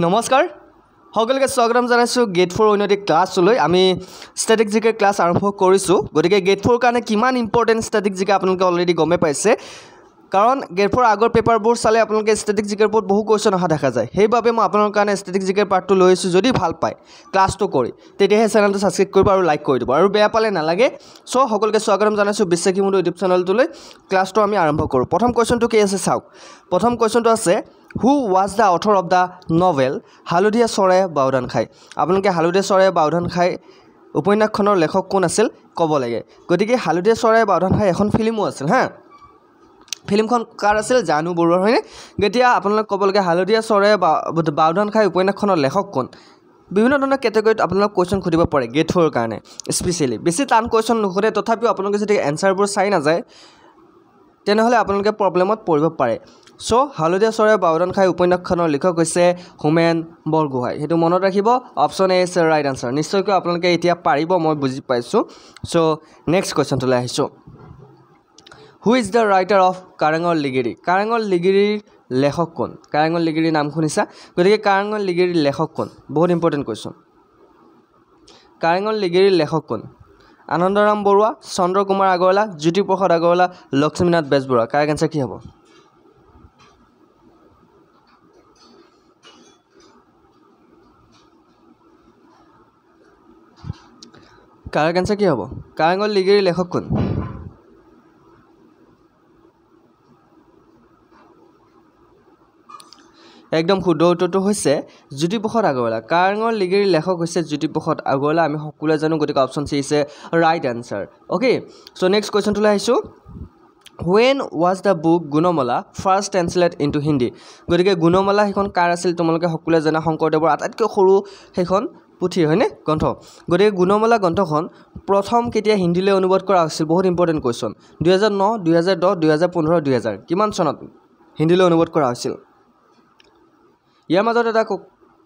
নমস্কাৰ সকলোকে স্বাগতম জনাইছো গেট 4 উন্নতি ক্লাছলৈ আমি ষ্টেটিক জিকে ক্লাছ আৰম্ভ কৰিছো গতিকে গেট 4 কাৰণে কিমান ইম্পৰ্টেন্ট ষ্টেটিক জিকে আপোনালোকে অলৰেডি গমে পাইছে কাৰণ গেট 4 আগৰ পেপাৰবোৰ চালে আপোনালোকে ষ্টেটিক জিকেৰ ওপৰত বহু কোৱেশ্চন অহা দেখা যায় সেইবাবে মই আপোনালোকৰ কাৰণে ষ্টেটিক জিকেৰ পাৰ্টটো লৈছো যদি ভাল পায় ক্লাছটো কৰি তেতিয়াহে চেনেলটো সাবস্ক্ৰাইব কৰিব আৰু লাইক কৰি দিব আৰু বেয়া পালে নালাগে সো সকলোকে স্বাগতম জনাইছো বিশ্বাসীমুণ্ডু ইউটিউব চেনেলটোলৈ ক্লাছটো আমি আৰম্ভ কৰো প্ৰথম কোৱেশ্চনটো কি আছে চাওক প্ৰথম কোৱেশ্চনটো আছে Who was the author of the novel হালধীয়া চৰাই বাওধান খাই আপোনালোকে হালধীয়া চৰাই বাওধান খাই উপন্যাসখনৰ লেখক কোন আছিল ক'ব লাগে গতিকে হালধীয়া চৰাই বাওধান খাই এখন ফিল্মো আছিল হা ফিল্মখন কাৰ আছিল জানু বৰুৱাৰ হয়নে গতিয়া আপোনালোক ক'ব লাগে হালধীয়া চৰাই বাওধান খাই উপন্যাসখনৰ লেখক কোন বিভিন্ন ধৰণৰ কেটেগৰীত আপোনালোক কোৱেশ্চন খুদিব পাৰে গেট 4 কাৰণে স্পেশালি বেছি টান কোৱেশ্চন নুখুদে তথাপিও আপোনালোকে যদি এনসাৰবোৰ চাই না যায় তেনেহলে আপোনালোকে প্ৰবলেমত পৰিব পাৰে সো হালধীয়া চৰাই বাওধান খাই উপন্যাসখনৰ লেখক হৈছে হোমেন বৰগোহাঁই হেতু মনত ৰাখিব option A is right answer নিশ্চয়কৈ আপোনালোকে এতিয়া পাৰিব মই বুজি পাইছো সো নেক্সট কোৱেশ্চনটো লৈ আহিছো Who is the writer of কাৰেঙৰ লিগিৰি কাৰেঙৰ লিগিৰিৰ লেখক কোন কাৰেঙৰ লিগিৰিৰ নাম শুনিছা গতিকে কাৰেঙৰ লিগিৰিৰ লেখক কোন বহুত ইম্পৰ্টেন্ট কোৱেশ্চন কাৰেঙৰ লিগিৰিৰ লেখক কোন আনন্দৰাম বৰুৱা চন্দ্ৰকুমাৰ আগৰৱালা জ্যোতিপ্ৰসাদ আগৰৱালা লক্ষ্মীনাথ বেজবৰুৱা কাৰেক্ট আনসাৰ কি হ'ব কাৰেক্ট আনসাৰ কি হ'ব কাৰেঙৰ লিগিৰিৰ লেখক কোন একদম শুদ্ধ উত্তৰটো হৈছে জ্যোতিপ্ৰসাদ আগৰৱালা কাৰেঙৰ লিগিৰিৰ লেখক হৈছে জ্যোতিপ্ৰসাদ আগৰৱালা আমি সকলোৱে জানো গতিকে option C is right answer okay so next কোৱেশ্চনটো লৈ আহিছো When was the book Gunamala first translated into Hindi গতিকে গুণমালা হেখন কাৰ আছিল তোমালোকে সকলোৱে জানা শংকৰদেৱৰ আটাইতকৈ সৰু হেখন পুথি হয়নে গ্ৰন্থ গতিকে গুণমালা গ্ৰন্থখন প্ৰথম কেতিয়া হিন্দীলৈ অনুবাদ কৰা হৈছিল বহুত ইম্পৰ্টেন্ট কোৱেশ্চন 2009 2010 2015 2000 কিমান চনত হিন্দীলৈ অনুবাদ কৰা হৈছিল ইয়াৰ মাজত এটা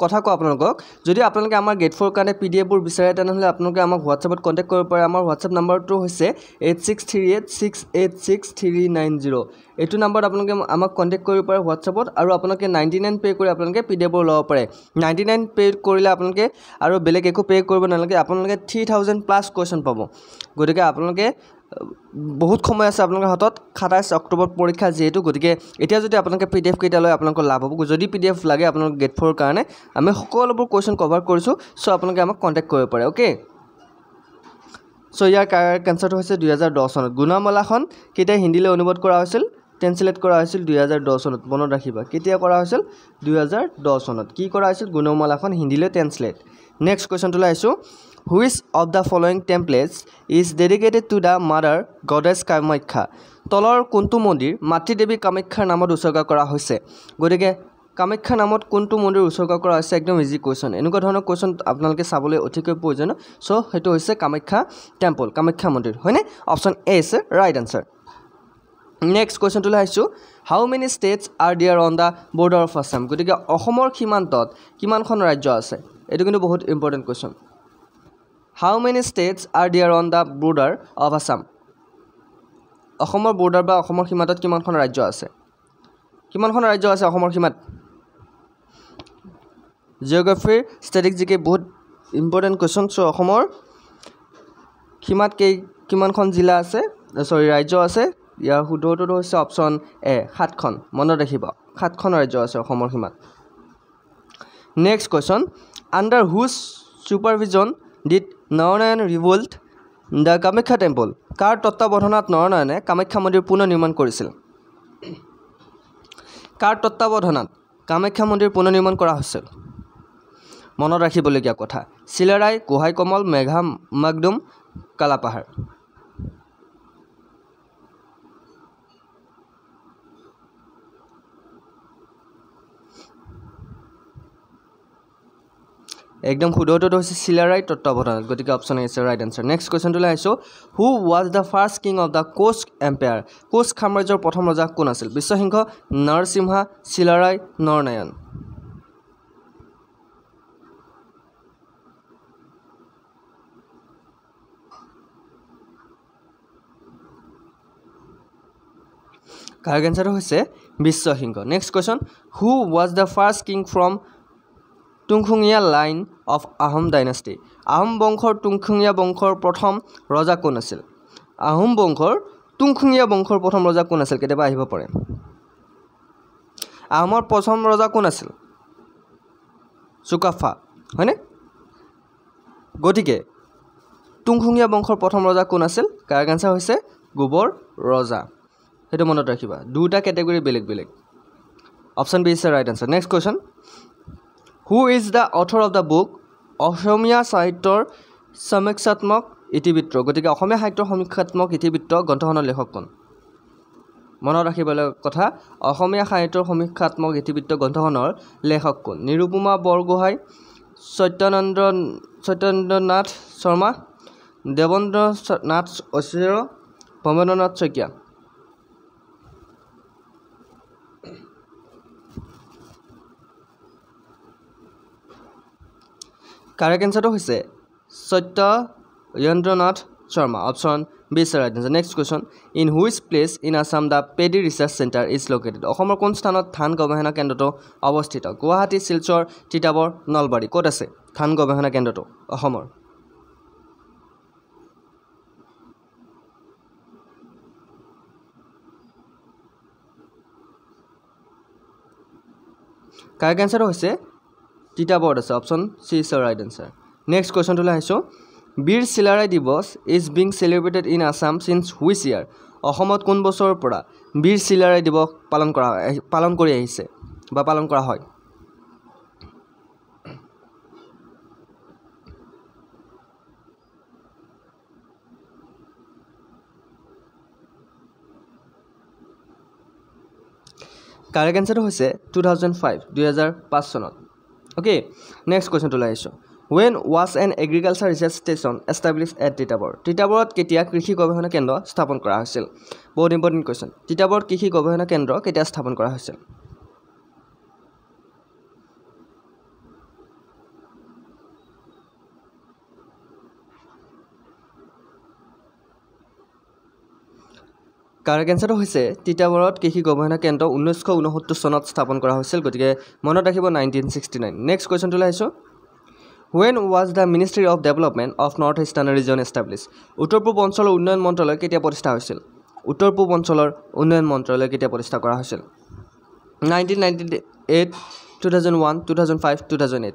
কথা কও আপোনালোকক যদি আপোনালোকে আমাৰ গেট 4 কাৰণে পিডিএফ বোৰ বিচাৰে তেনেহলে আপোনালোকে আমাক WhatsAppত কন্টাক্ট কৰিব পাৰে আমাৰ WhatsApp নম্বৰটো হৈছে 8638686390 এইটো নম্বৰত আপোনালোকে আমাক কন্টাক্ট কৰিব পাৰে WhatsAppত আৰু আপোনালোকে 99 পে কৰি আপোনালোকে পিডিএফ বোৰ ল'ব পাৰে 99 পে কৰিলে আপোনালোকে আৰু বেলেগ একো পে কৰিব নালাগে আপোনালোকে 3000 প্লাস কোৱেশ্চন পাব গতিকে আপোনালোকে বহুত সময় আছে আপোনালোকৰ হাতত 27 অক্টোবৰ পৰীক্ষা যেহেতু গতিকে এতিয়া যদি আপোনালোকে পিডিএফ কেইটা লয় আপোনালোকৰ লাভ হ'ব যদি পিডিএফ লাগে আপোনালোক গেট 4 কাৰণে আমি সকলোবোৰ কোৱেশ্চন কভাৰ কৰিছো সো আপোনালোকে আমাক কন্টাক্ট কৰিব পাৰে ওকে সো ইয়াৰ কাৰেক্ট আনসাৰটো হৈছে 2010 চনত গুণমালাখন কেতিয়া হিন্দীলৈ অনুবাদ কৰা হৈছিল ট্ৰান্সলেট কৰা হৈছিল 2010 চনত মনত ৰাখিবা কেতিয়া কৰা হৈছিল 2010 চনত কি কৰা হৈছিল গুণমালাখন হিন্দীলৈ ট্ৰান্সলেট নেক্সট কোৱেশ্চনটো লৈ আহিছো Which of the following templates is dedicated to the mother goddess Kamakhya? তলৰ কোনটো মন্দিৰ মাতৃদেৱী কামাখ্যাৰ নামত উৎসৰ্গা কৰা হৈছে গতিকে কামাখ্যা নামত কোনটো মন্দিৰ উৎসৰ্গা কৰা হৈছে একদম ইজি কোৱেশ্চন এনেকুৱা ধৰণৰ কোৱেশ্চন আপোনালোকে চাবলৈ অতিকৈ প্ৰয়োজন সো হেতু হৈছে কামাখ্যা টেম্পল কামাখ্যা মন্দিৰ হয়নে option A is right answer next কোৱেশ্চনটো লৈ আহিছো How many states are there on the border of Assam গতিকে অসমৰ সীমান্তত কিমানখন ৰাজ্য আছে এটো কিন্তু বহুত important question How many states are there on the border of Assam? অসমৰ border বা অসমৰ সীমান্তত কিমানখন ৰাজ্য আছে কিমানখন ৰাজ্য আছে অসমৰ সীমাত জিওগ্ৰাফি ষ্টেটিক জিকে বহুত ইম্পৰ্টেন্ট কোৱেশ্চন সো অসমৰ সীমাত কিমানখন জিলা আছে সৰি ৰাজ্য আছে ইয়াৰ শুদ্ধ উত্তৰটো হৈছে অপচন এ 7খন মনত ৰাখিবা 7খন ৰাজ্য আছে অসমৰ সীমাত next question Under whose supervision did Narayana rebuild the Kamakhya temple কাৰ তত্ত্বাৱধানত নৰনাৰায়ণে কামাখ্যা মন্দিৰ পুনৰ নিৰ্মাণ কৰিছিল কাৰ তত্ত্বাৱধানত কামাখ্যা মন্দিৰ পুনৰ নিৰ্মাণ কৰা হৈছিল মনত ৰাখিবলগীয়া কথা চিলাৰায় গোহাই কমল মেঘা মকদুম কালাপাহাৰ একদম শুদ্ধ উত্তৰটো হৈছে চিলাৰায় তত্ত্বাৱধানত গতিকে option A is right answer next কোৱেশ্চনটো লৈ আহিছো who was the first king of the Koch empire Koch সাম্ৰাজ্যৰ প্ৰথম ৰজা কোন আছিল বিশ্বসিংহ নৰসিংহা চিলাৰায় নৰনাৰায়ণ কাৰেক্ট আনসাৰ হৈছে Biswasingha next question who was the first king from Tungkhungia line of Ahom dynasty Ahom বংশৰ টুংখুঙীয়া বংশৰ প্ৰথম ৰজা কোন আছিল আহোম বংশৰ টুংখুঙীয়া বংশৰ প্ৰথম ৰজা কোন আছিল কেতিয়াবা আহিব পাৰে আহোমৰ প্ৰথম ৰজা কোন আছিল চুকাফা হয়নে গতিকে টুংখুঙীয়া বংশৰ প্ৰথম ৰজা কোন আছিল কাৰেক্ট আনসাৰ হৈছে গোবৰ ৰজা হেতু মনত ৰাখিবা দুটা ক্যাটাগৰী বেলেগ বেলেগ option B is the right answer next question who is the author of the book অসমীয়া সাহিত্যৰ সমীক্ষাত্মক ইতিবৃত্ত গতিকে অসমীয়া সাহিত্যৰ সমীক্ষাত্মক ইতিবৃত্ত গ্ৰন্থখনৰ লেখক কোন মনত ৰাখিবলৈ কথা অসমীয়া সাহিত্যৰ সমীক্ষাত্মক ইতিবৃত্ত গ্ৰন্থখনৰ লেখক কোন নিৰুপমা বৰগোহাঁই সত্যেন্দ্ৰনাথ শৰ্মা দেৱেন্দ্ৰনাথ ঐশ্বৰ ভৱেন্দ্ৰনাথ শইকীয়া কাৰেক্ট এনসাৰটো হৈছে Satyendranath Sharma option B is right answer next question in which place in Assam the paddy research centre is located অসমৰ কোন স্থানত ধান গৱেষণা কেন্দ্ৰটো অৱস্থিত গুৱাহাটী শিলচৰ তিতাবৰ নলবাৰী ক'ত আছে ধান গৱেষণা কেন্দ্ৰটো অসমৰ কাৰেক্ট এনসাৰটো হৈছে তিতাবৰত আছে option C is the right answer next কোৱেশ্চনটোলৈ আহিছোঁ Bir Chilarai Diwas is being celebrated in Assam since which year অসমত কোন বছৰৰ পৰা বীৰ চিলাৰায় দিৱস পালন কৰি আহিছে বা পালন কৰা হয় কাৰেক্ট এনসাৰটো হৈছে 2005 2005 চনত ওকে নেক্সট কোৱেশ্চনটোলৈ আহিছোঁ When was an agriculture research station established at Titabar? Titabarat কেতিয়া কৃষি গৱেষণা কেন্দ্ৰ স্থাপন কৰা হৈছিল বহুত ইম্পৰ্টেণ্ট কোৱেশ্চন Titabarat কৃষি গৱেষণা কেন্দ্ৰ কেতিয়া স্থাপন কৰা হৈছিল কাৰেক্ট এনসাৰটো হৈছে Titabarat কৃষি গৱেষণা কেন্দ্ৰ 1969 চনত স্থাপন কৰা হৈছিল গতিকে মনত ৰাখিব 1969 নেক্সট কোৱেশ্চনটোলৈ আহিছোঁ When was the Ministry of Development of North Eastern Region established? উত্তৰ পূব অঞ্চলৰ উন্নয়ন মন্ত্ৰালয় কেতিয়া প্ৰতিষ্ঠা হৈছিল উত্তৰ পূব অঞ্চলৰ উন্নয়ন মন্ত্ৰালয় কেতিয়া প্ৰতিষ্ঠা কৰা হৈছিল 1998 2001 2005 2008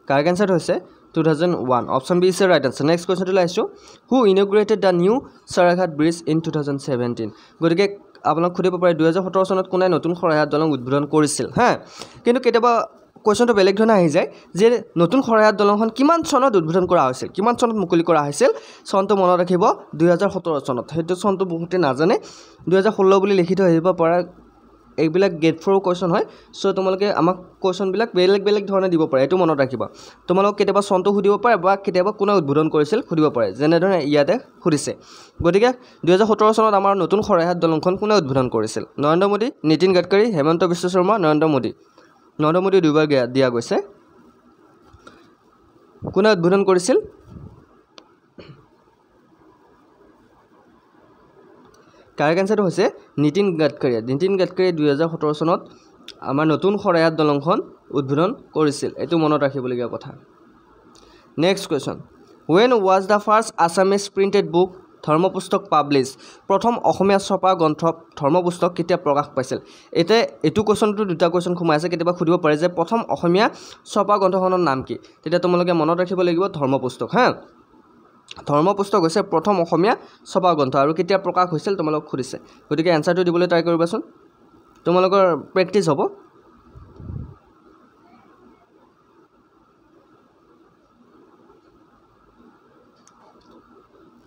কাৰেক্ট এনসাৰ হৈছে 2001 option B is the right answer next কোৱেশ্চনটোলৈ আহিছোঁ who inaugurated the new Saraighat bridge in 2017 গতিকে আপোনাক সুধিব পাৰে 2017 চনত কোনে নতুন শৰাইঘাট দলং উদ্বোধন কৰিছিল হা কিন্তু কেতিয়াবা কোৱেশ্চনটো বেলেগ ধৰণে আহি যায় যে নতুন শৰাইঘাট দলংখন কিমান চনত উদ্বোধন কৰা হৈছিল কিমান চনত মুকলি কৰা হৈছিল চনটো মনত ৰাখিব 2017 চনত সেইটো চনটো বহুতে নাজানে 2016 বুলি লিখি থৈ আহিব পৰা এইবিলাক গেট ফৰ কোৱেশ্চন হয় সো তোমালোকে আমাক কোৱেশ্চনবিলাক বেলেগ বেলেগ ধৰণে দিব পাৰে এটো মনত ৰাখিবা তোমালোক কেতিয়াবা চনটো সুধিব পাৰে বা কেতিয়াবা কোনে উদ্বোধন কৰিছিল সুধিব পাৰে যেনে ধৰণে ইয়াতে সুধিছে গতিকে 2017 চনত আমাৰ নতুন শৰাইঘাট দলংখন কোনে উদ্বোধন কৰিছিল নৰেন্দ্ৰ মোদী নীতিন গাডকাৰী হেমন্ত বিশ্ব শৰ্মা নৰেন্দ্ৰ মোদী দুইবাৰ দিয়া গৈছে কোনে উদ্বোধন কৰিছিল কাৰেক্ট এনসাৰটো হৈছে নীতিন গাডকাৰী 2017 চনত আমাৰ নতুন শৰাইঘাট দলংখন উদ্বোধন কৰিছিল এটো মনত ৰাখিবলগীয়া কথা next question When was the first Assamese printed book ধৰ্মপুস্তক পাবলিছ প্ৰথম অসমীয়া ছপা গ্ৰন্থ ধৰ্মপুস্তক কেতিয়া প্ৰকাশ পাইছিল এটো কোৱেশ্চনটো দুটা কোৱেশ্চন খুমাই আছে কেতিয়াবা খুদিব পাৰে যে প্ৰথম অসমীয়া ছপা গ্ৰন্থখনৰ নাম কি তেতিয়া তোমালোকে মনত ৰাখিব লাগিব ধৰ্মপুস্তক হা ধৰ্মপুস্তক হৈছে প্ৰথম অসমীয়া ছপা গ্ৰন্থ আৰু কেতিয়া প্ৰকাশ হৈছিল তোমালোক খুদিছে গতিকে এনসাৰটো দিবলৈ ট্ৰাই কৰিবাচোন তোমালোকৰ প্ৰেক্টিস হ'ব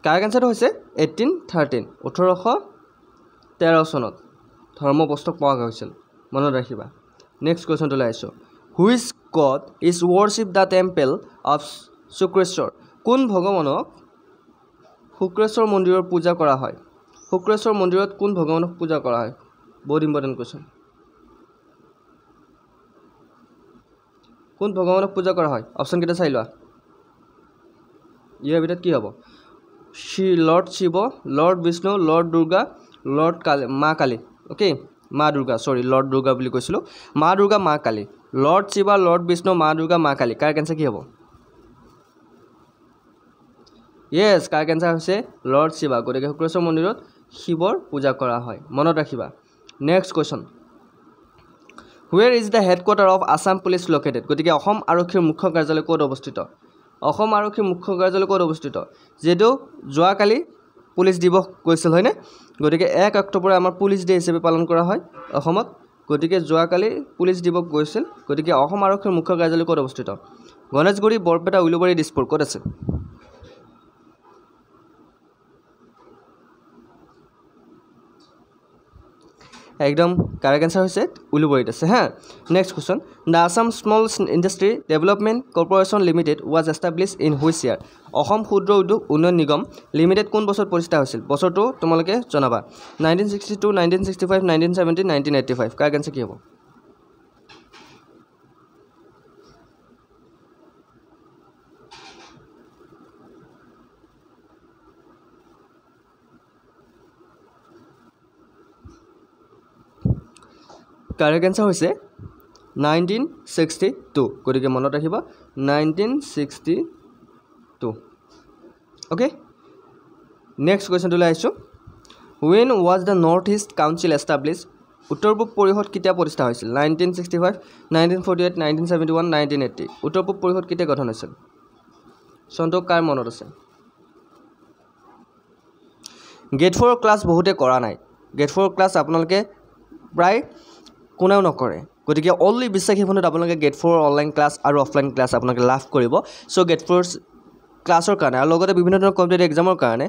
কাৰেক্ট এনসাৰটো হৈছে 1813 চনত ধৰ্মপুস্তক প্ৰকাশ হৈছিল মনত ৰাখিবা নেক্সট কোৱেশ্চনটো লাইছো which god is worship the temple of Sukreswar কোন ভগৱানক শুক্ৰেশ্বৰ মন্দিৰৰ পূজা কৰা হয় শুক্ৰেশ্বৰ মন্দিৰত কোন ভগৱানক পূজা কৰা হয় বহুত ইম্পৰ্টেন্ট কোৱেশ্চন কোন ভগৱানক পূজা কৰা হয় অপচন কেইটা চাই লোৱা ইয়াৰ ভিতৰত কি হ'ব Lord Shiva, Lord Vishnu, Lord Durga, Lord Kali, মা কালী। অ'কে, মা দুৰ্গা, চৰি লৰ্ড দুৰ্গা বুলি কৈছিলোঁ। মা দুৰ্গা, মা কালী, লৰ্ড শিৱা, লৰ্ড বিষ্ণু, মা দুৰ্গা, মা কালী। কাৰেক্ট এনচাৰ কি হ'ব? য়েছ, কাৰেক্ট এনচাৰ হৈছে লৰ্ড শিৱা। গতিকে শুক্ৰেশ্বৰ মন্দিৰত শিৱৰ পূজা কৰা হয়, মনত ৰাখিবা। Next question, where is the headquarter of Assam police located? গতিকে অসম আৰক্ষীৰ মুখ্য কাৰ্যালয় ক'ত অৱস্থিত? অসম আৰক্ষীৰ মুখ্য কাৰ্যালয় ক'ত অৱস্থিত? যিহেতু যোৱাকালি পুলিচ দিৱস গৈছিল হয়নে? গতিকে 1 অক্টোবৰে আমাৰ পুলিচ ডে হিচাপে পালন কৰা হয় অসমত। গতিকে যোৱাকালি পুলিচ দিৱস গৈছিল। গতিকে অসম আৰক্ষীৰ মুখ্য কাৰ্যালয় ক'ত অৱস্থিত? গণেশগুৰি, বৰপেটা, উলুবাৰী, দিছপুৰ, ক'ত আছে? একদম কাৰেক্ট এনচাৰ হৈছে উলুবাৰীত আছে হা। Next question, the Assam small industry development corporation limited was establish in which ইয়াৰ? অসম ক্ষুদ্ৰ উদ্যোগ উন্নয়ন নিগম লিমিটেড কোন বছৰত প্ৰতিষ্ঠা হৈছিল? বছৰটো তোমালোকে জনাবা। 1962, 1965, 1970, 1985। কাৰেক্ট এনচাৰ কি হ'ব? কাৰেক্ট এনচাৰ হৈছে 1962। গতিকে মনত ৰাখিব 1962। অ'কে, নেক্সট কুৱেশ্যনটোলৈ আহিছোঁ। When was the north east council establish? উত্তৰ পূব পৰিষদ কেতিয়া প্ৰতিষ্ঠা হৈছিল? 1965, 1948, 1971, 1980। উত্তৰ পূব পৰিষদ কেতিয়া গঠন হৈছিল? চনটো কাৰ মনত আছে? গেট 4 ক্লাছ বহুতে কৰা নাই। গেট 4 ক্লাছ আপোনালোকে প্ৰায় কোনেও নকৰে। গতিকে অনলি বিশ্বাসী ফোনত আপোনালোকে গেট 4 অনলাইন ক্লাছ আৰু অফলাইন ক্লাছ আপোনালোকে লাভ কৰিব। চ' গেট 4 ক্লাছৰ কাৰণে আৰু লগতে বিভিন্ন ধৰণৰ কম্পিটিটিভ এক্সামৰ কাৰণে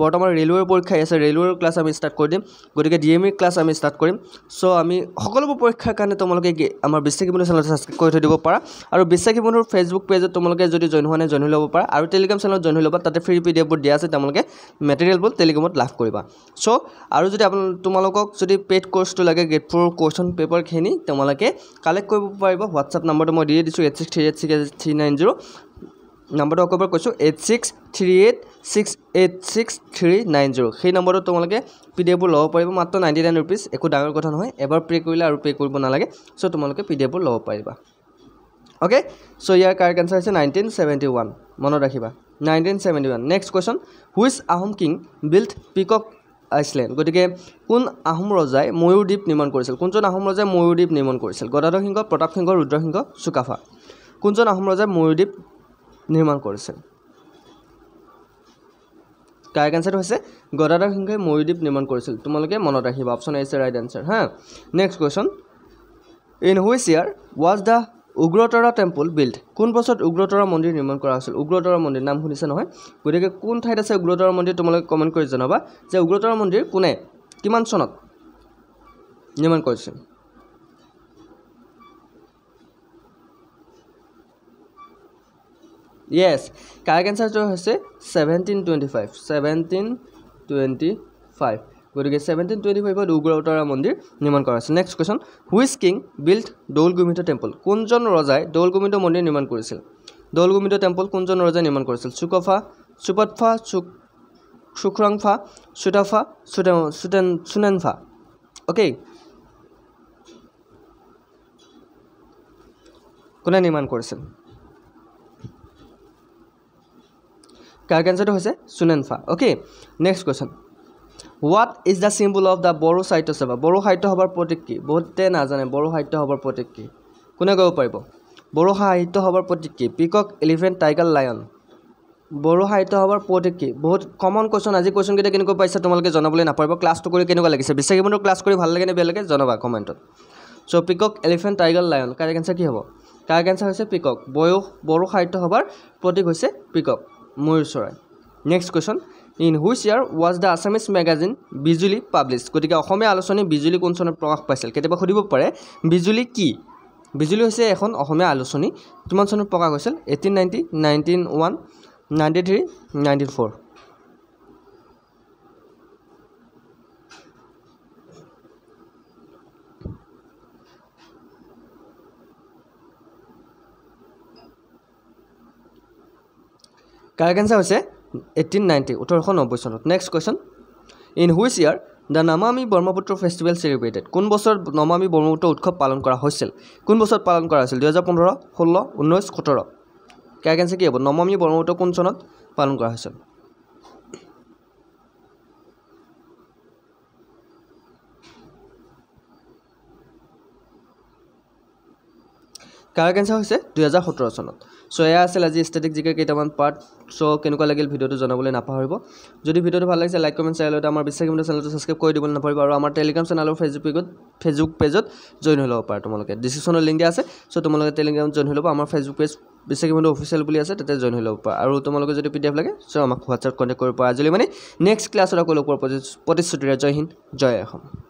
বৰ্তমান ৰেলৱেৰ পৰীক্ষা আছে, ৰেলৱেৰ ক্লাছ আমি ষ্টাৰ্ট কৰি দিম। গতিকে DME ক্লাছ আমি ষ্টাৰ্ট কৰিম। চ' আমি সকলোবোৰ পৰীক্ষাৰ কাৰণে তোমালোকে আমাৰ বিশ্বাসী বন্ধু চেনেলটো ছাবস্ক্ৰাইব কৰি থৈ দিব পাৰা। আৰু বিশ্বাসী বন্ধুৰ ফেচবুক পেজত তোমালোকে যদি জইন হোৱা নাই জইন হৈ ল'ব পাৰা। আৰু টেলিগ্ৰাম চেনেলত জইন হৈ ল'বা, তাতে ফ্ৰী PDF দিয়া আছে, তোমালোকে মেটেৰিয়েলবোৰ টেলিগ্ৰামত লাভ কৰিবা। চ' আৰু যদি তোমালোকক যদি পেইড কোৰ্চটো লাগে গেট 4 কুৱেশ্যন পেপাৰখিনি তোমালোকে কালেক্ট কৰিব পাৰিব। হোৱাটছআপ নম্বৰটো মই দিয়ে দিছোঁ 86386390। নম্বৰটো আকৌ এবাৰ কৈছোঁ 8638686390। সেই নম্বৰটো তোমালোকে PDF ল'ব পাৰিব মাত্ৰ 99 ৰুপিজ। একো ডাঙৰ কথা নহয়, এবাৰ পে' কৰিলে আৰু পে' কৰিব নালাগে। চ' তোমালোকে PDF ল'ব পাৰিবা। অ'কে, চ' ইয়াৰ কাৰেক্ট এনচাৰ হৈছে 1971। মনত ৰাখিবা 1971। Next question, which Ahom king built পিকক আইচলেণ্ড? গতিকে কোন আহোম ৰজাই ময়ূৰ দ্বীপ নিৰ্মাণ কৰিছিল? কোনজন আহোম ৰজাই ময়ূৰ দ্বীপ নিৰ্মাণ কৰিছিল? গদাধৰ সিংহ, প্ৰতাপ সিংহ, ৰুদ্ৰসিংহ, চুকাফা। কোনজন আহোম ৰজাই ময়ূৰ দ্বীপ নিৰ্মাণ কৰিছিল? কাৰেক্ট এনচাৰটো হৈছে গদাধৰ সিংহই ময়ূৰ দ্বীপ নিৰ্মাণ কৰিছিল। তোমালোকে মনত ৰাখিবা, option A is the right answer হা। Next question, in which year was the Ugratara temple build? কোন বছৰত উগ্ৰতাৰা মন্দিৰ নিৰ্মাণ কৰা হৈছিল? উগ্ৰতাৰা মন্দিৰ নাম শুনিছে নহয়? গতিকে কোন ঠাইত আছে উগ্ৰতাৰা মন্দিৰ তোমালোকে কমেণ্ট কৰি জনাবা যে উগ্ৰতাৰা মন্দিৰ কোনে কিমান চনত নিৰ্মাণ কৰিছিল? য়েছ, কাৰেক্ট এনচাৰটো হৈছে 1725। 1725। গতিকে 1725ত উগ্ৰতাৰা মন্দিৰ নিৰ্মাণ কৰা হৈছে। Next question, which king built Doul Govinda temple? কোনজন ৰজাই দৌল গোবিন্দ মন্দিৰ নিৰ্মাণ কৰিছিল? দৌল গোবিন্দ টেম্পল কোনজন ৰজাই নিৰ্মাণ কৰিছিল? চুকাফা, চুপতফা, চুখ্ৰাংফা, চুটাফা, চুনেনফা। অ'কে, কোনে নিৰ্মাণ কৰিছিল? কাৰেক্ট এনচাৰটো হৈছে Sunenphaa. Okay, next question, what is the symbol of the Bodo Sahitya Sabha? Bodo সাহিত্য সভাৰ প্ৰতীক কি? বহুতে নাজানে বড়ো সাহিত্য সভাৰ প্ৰতীক কি? কোনে ক'ব পাৰিব? বড়ো সাহিত্য সভাৰ প্ৰতীক কি? পিকক, এলিফেণ্ট, টাইগাৰ, লায়ন। বড়ো সাহিত্য সভাৰ প্ৰতীক কি? বহুত কমন কুৱেশ্যন। আজি কুৱেশ্যনকেইটা কেনেকুৱা পাইছে তোমালোকে জনাবলৈ নাপাৰিব। ক্লাছটো কৰি কেনেকুৱা লাগিছে? বিশ্বাসী বন্ধুৰ ক্লাছ কৰি ভাল লাগে নে বেয়া লাগে জনাবা কমেণ্টত। চ' পিকক, elephant, tiger, lion. Correct answer কি হ'ব? কাৰেক্ট এনচাৰ হৈছে পিকক। বড়ো সাহিত্য সভাৰ প্ৰতীক হৈছে পিকক, ময়ূৰ চৰাই। Next question, in which year was the Assamese magazine Bijuli publish? গতিকে অসমীয়া আলোচনী বিজুলী কোন চনত প্ৰকাশ পাইছিল? কেতিয়াবা সুধিব পাৰে বিজুলী কি? বিজুলী হৈছে এখন অসমীয়া আলোচনী। কিমান চনত প্ৰকাশ হৈছিল? 1890, 1901, 93, 94। কাৰেক্ট এনচাৰ হৈছে 1890 1890 চনত next question in which year the Namami Brahmaputra festival celebrated কোন বছৰ নমামি ব্ৰহ্মপুত্ৰ উৎসৱ পালন কৰা হৈছিল কোন বছৰত পালন কৰা হৈছিল 2015 16 19 17 কাৰেক্ট আনসাৰ কি হ'ব নমামি ব্ৰহ্মপুত্ৰ কোন চনত পালন কৰা হৈছিল কাৰেক্ট আনসাৰ হৈছে 2017 চনত সো এয়া আছিল আজি ষ্টেটিক জিকে কেইটামান পাৰ্ট সো কেনেকুৱা লাগিল ভিডিওটো জনাবলৈ নাপাহৰিব যদি ভিডিওটো ভাল লাগিছে লাইক কমেন্ট শ্বেয়াৰ লগতে আমাৰ বিশ্বাসী বন্ধু চেনেলটো সাবস্ক্ৰাইব কৰি দিবলৈ নাপাহৰিব আৰু আমাৰ টেলিগ্ৰাম চেনেল আৰু ফেচবুক পেজত জয়েন হৈ ল'ব পাৰা তোমালোকে ডিসক্ৰিপচনৰ লিংক দিয়া আছে সো তোমালোকে টেলিগ্ৰামত জয়েন হৈ ল'ব আমাৰ ফেচবুক পেজ বিশ্বাসী বন্ধু অফিচিয়েল বুলি আছে তাতে জয়েন হৈ ল'ব পাৰা আৰু তোমালোকে যদি পিডিএফ লাগে সো আমাক হোৱাটছআপ কন্টাক্ট কৰিব পাৰা আজিলৈ মানে নেক্সট ক্লাছত আকৌ লগ পোৱাৰ প্ৰতিশ্ৰুতিৰে জয় হিন্দ জয় অসম